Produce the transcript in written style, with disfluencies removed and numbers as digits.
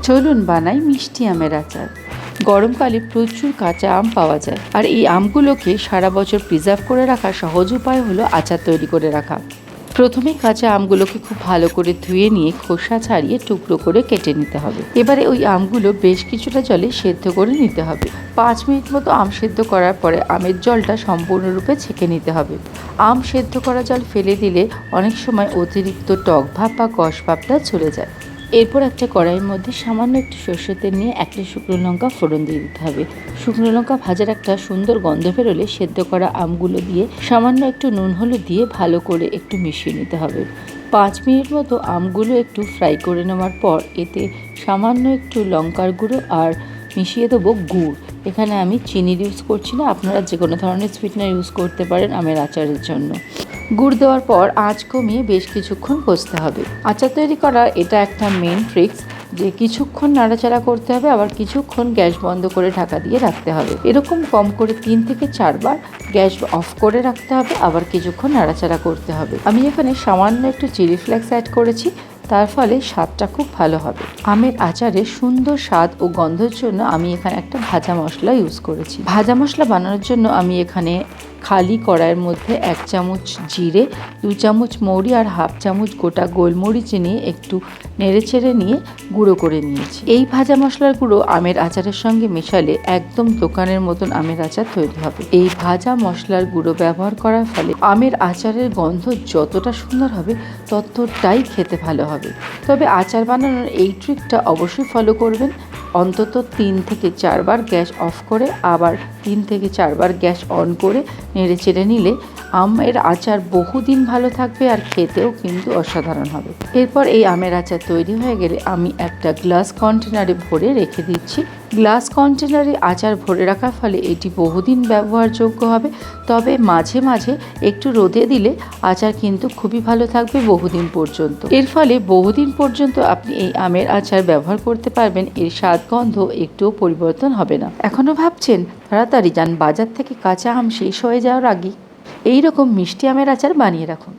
চলুন বানাই মিষ্টি আমের আচার। গরমকালে প্রচুর কাঁচা আম পাওয়া যায়, আর এই আমগুলোকে সারা বছর প্রিজার্ভ করে রাখার সহজ উপায় হলো আচার তৈরি করে রাখা। প্রথমে কাঁচা আমগুলোকে খুব ভালো করে ধুয়ে নিয়ে খোসা ছাড়িয়ে টুকরো করে কেটে নিতে হবে। এবারে ওই আমগুলো বেশ কিছুটা জলে সেদ্ধ করে নিতে হবে। 5 মিনিট মতো আম সেদ্ধ করার পরে আমের জলটা সম্পূর্ণরূপে ছেঁকে নিতে হবে। আম সেদ্ধ করা জল ফেলে দিলে অনেক সময় অতিরিক্ত টক ভাব বা কষ ভাবটা চলে যায়। এরপর একটা কড়াইয়ের মধ্যে সামান্য একটু সরষের তেল নিয়ে একটা শুকনো লঙ্কা ফোড়ন দিয়ে দিতে হবে। শুকনো লঙ্কা ভাজার একটা সুন্দর গন্ধ বেরোলে সেদ্ধ করা আমগুলো দিয়ে সামান্য একটু নুন হলুদ দিয়ে ভালো করে একটু মিশিয়ে নিতে হবে। 5 মিনিট মতো আমগুলো একটু ফ্রাই করে নেওয়ার পর এতে সামান্য একটু লঙ্কার গুঁড়ো আর মিশিয়ে দেবো গুড়। এখানে আমি চিনির ইউজ করছি না, আপনারা যে কোনো ধরনের সুইটনার ইউজ করতে পারেন আমের আচারের জন্য। গুড় দেওয়ার পর আঁচ কমিয়ে বেশ কিছুক্ষণ কষতে হবে। আচার তৈরি করা এটা একটা মেন ট্রিক্স, যে কিছুক্ষণ নাড়াচাড়া করতে হবে, আবার কিছুক্ষণ গ্যাস বন্ধ করে ঢাকা দিয়ে রাখতে হবে। এরকম কম করে 3 থেকে 4 বার গ্যাস অফ করে রাখতে হবে, আবার কিছুক্ষণ নাড়াচাড়া করতে হবে। আমি এখানে সামান্য একটু চিলি ফ্লেক্স অ্যাড করেছি, তার ফলে স্বাদটা খুব ভালো হবে। আমের আচারে সুন্দর স্বাদ ও গন্ধের জন্য আমি এখানে একটা ভাজা মশলা ইউজ করেছি। ভাজা মশলা বানানোর জন্য আমি এখানে খালি কড়াইয়ের মধ্যে 1 চামচ জিরে, 2 চামচ মৌরি আর হাফ চামচ গোটা গোলমরিচ নিয়ে একটু নেড়েচেড়ে নিয়ে গুঁড়ো করে নিয়েছি। এই ভাজা মশলার গুঁড়ো আমের আচারের সঙ্গে মেশালে একদম দোকানের মতন আমের আচার তৈরি হবে। এই ভাজা মশলার গুঁড়ো ব্যবহার করার ফলে আমের আচারের গন্ধ যতটা সুন্দর হবে ততটাই খেতে ভালো হবে। তবে আচার বানানোর এই ট্রিকটা অবশ্যই ফলো করবেন। অন্তত 3 থেকে 4 বার গ্যাস অফ করে আবার 3 থেকে 4 বার গ্যাস অন করে নেড়ে চেড়ে নিলে আমের আচার বহুদিন ভালো থাকবে, আর খেতেও কিন্তু অসাধারণ হবে। এরপর এই আমের আচার তৈরি হয়ে গেলে আমি একটা গ্লাস কন্টেনারে ভরে রেখে দিচ্ছি। গ্লাস কন্টেনারে আচার ভরে রাখার ফলে এটি বহুদিন ব্যবহারযোগ্য হবে। তবে মাঝে মাঝে একটু রোদে দিলে আচার কিন্তু খুবই ভালো থাকবে বহুদিন পর্যন্ত। এর ফলে বহুদিন পর্যন্ত আপনি এই আমের আচার ব্যবহার করতে পারবেন, এর স্বাদ গন্ধ একটুও পরিবর্তন হবে না। এখনও ভাবছেন? তাড়াতাড়ি যান বাজার থেকে কাঁচা আম শেষ হয়ে যাওয়ার আগে এইরকম মিষ্টি আমের আচার বানিয়ে রাখুন।